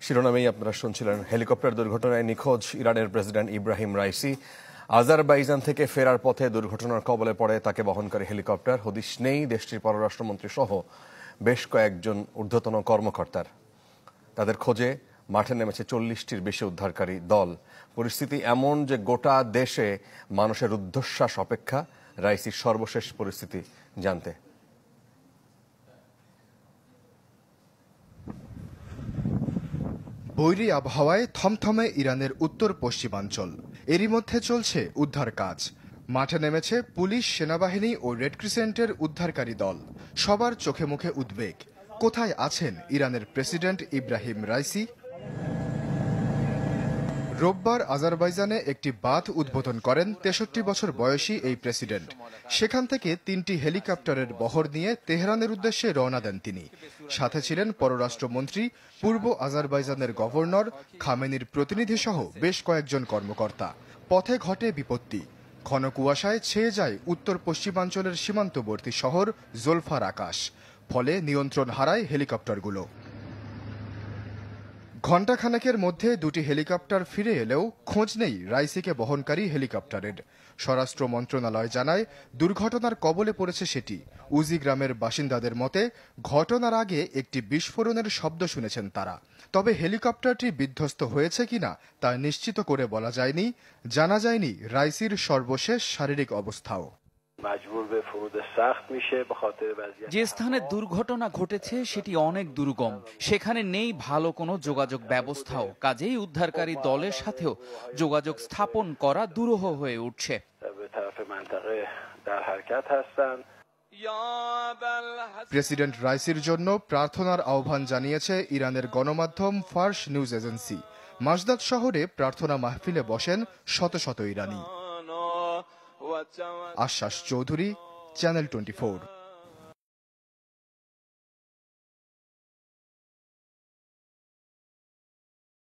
শিরোনামেই আপনারা শুনছিলেন, হেলিকপ্টার দুর্ঘটনায় নিখোঁজ ইরানের প্রেসিডেন্ট ইব্রাহিম রাইসি। আজারবাইজান থেকে ফেরার পথে দুর্ঘটনার কবলে পড়ে তাকে বহনকারী হেলিকপ্টার। হদিশ নেই দেশটির পররাষ্ট্রমন্ত্রী সহ বেশ কয়েকজন ঊর্ধ্বতন কর্মকর্তার। তাদের খোঁজে মাঠে নেমেছে 40টির বেশি উদ্ধারকারী দল। পরিস্থিতি এমন যে গোটা দেশে মানুষের রুদ্ধশ্বাস অপেক্ষা রাইসির সর্বশেষ পরিস্থিতি জানতে। বৈরী আবহাওয়ায় থমথমে ইরানের উত্তর পশ্চিমাঞ্চল। এরই মধ্যে চলছে উদ্ধার কাজ। মাঠে নেমেছে পুলিশ, সেনাবাহিনী ও রেড ক্রিসেন্টের উদ্ধারকারী দল। সবার চোখে মুখে উদ্বেগ। কোথায় আছেন ইরানের প্রেসিডেন্ট ইব্রাহিম রাইসি? রোববার আজারবাইজানে একটি বাঁধ উদ্বোধন করেন 63 বছর বয়সী এই প্রেসিডেন্ট। সেখান থেকে 3টি হেলিকপ্টারের বহর নিয়ে তেহরানের উদ্দেশ্যে রওনা দেন তিনি। সাথে ছিলেন পররাষ্ট্রমন্ত্রী, পূর্ব আজারবাইজানের গভর্নর, খামেনির প্রতিনিধি সহ বেশ কয়েকজন কর্মকর্তা। পথে ঘটে বিপত্তি। ঘন কুয়াশায় ছেয়ে যায় উত্তর পশ্চিমাঞ্চলের সীমান্তবর্তী শহর জোলফার আকাশ। ফলে নিয়ন্ত্রণ হারায় হেলিকপ্টারগুলো। ঘণ্টাখানেকের মধ্যে 2টি হেলিকপ্টার ফিরে এলেও খোঁজ নেই রাইসিকে বহনকারী হেলিকপ্টারের। স্বরাষ্ট্র মন্ত্রণালয় জানায়, দুর্ঘটনার কবলে পড়েছে সেটি। উজি গ্রামের বাসিন্দাদের মতে, ঘটনার আগে একটি বিস্ফোরণের শব্দ শুনেছেন তারা। তবে হেলিকপ্টারটি বিধ্বস্ত হয়েছে কিনা তা নিশ্চিত করে বলা যায়নি। জানা যায়নি রাইসির সর্বশেষ শারীরিক অবস্থাও। যে স্থানে দুর্ঘটনা ঘটেছে সেটি অনেক দুর্গম, সেখানে নেই ভালো কোনো যোগাযোগ ব্যবস্থাও। কাজেই উদ্ধারকারী দলের সাথেও যোগাযোগ স্থাপন করা দুরূহ হয়ে উঠছে। প্রেসিডেন্ট রাইসির জন্য প্রার্থনার আহ্বান জানিয়েছে ইরানের গণমাধ্যম ফার্স নিউজ এজেন্সি। মাসদাদ শহরে প্রার্থনা মাহফিলে বসেন শত শত ইরানি। আশ্বাস চৌধুরী, চ্যানেল 24।